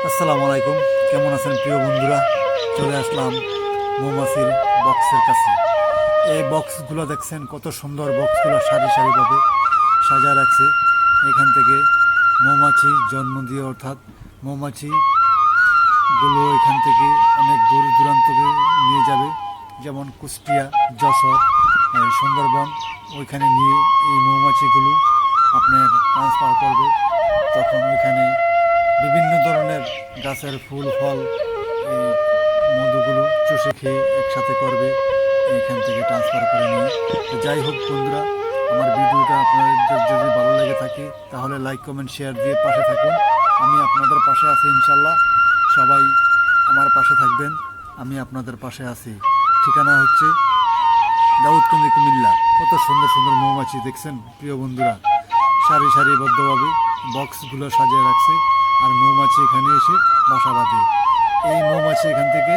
আসসালামু আলাইকুম, কেমন আছেন প্রিয় বন্ধুরা? চলে আসলাম মৌমাছির বক্সের কাছে। এই বক্সগুলো দেখছেন, কত সুন্দর বক্সগুলো সারি সারিভাবে সাজায় রাখছে। এখান থেকে মৌমাছি জন্ম দিয়ে, অর্থাৎ মৌমাছিগুলো এখান থেকে অনেক দূর দূরান্তকে নিয়ে যাবে, যেমন কুষ্টিয়া, যশোর, সুন্দরবন। ওইখানে নিয়ে এই মৌমাছিগুলো আপনার ট্রান্সফার করবে। তখন ওইখানে বিভিন্ন ধরনের গাছের ফুল ফল এই মধুগুলো চষে খেয়ে একসাথে করবে, এইখান থেকে ট্রান্সফার করে নিয়ে। তো যাই হোক বন্ধুরা, আমার ভিডিওটা আপনাদের যদি ভালো লেগে থাকে তাহলে লাইক কমেন্ট শেয়ার দিয়ে পাশে থাকুন। আমি আপনাদের পাশে আছি ইনশাল্লাহ। সবাই আমার পাশে থাকবেন, আমি আপনাদের পাশে আছি। ঠিকানা হচ্ছে দাউদকান্দি, কুমিল্লা। কত সুন্দর সুন্দর মৌমাছি দেখছেন প্রিয় বন্ধুরা, সারি সারিবদ্ধভাবে বক্সগুলো সাজিয়ে রাখছে। আর মৌমাছি এখানে এসে বাসা বাঁধে। এই মৌমাছি এখান থেকে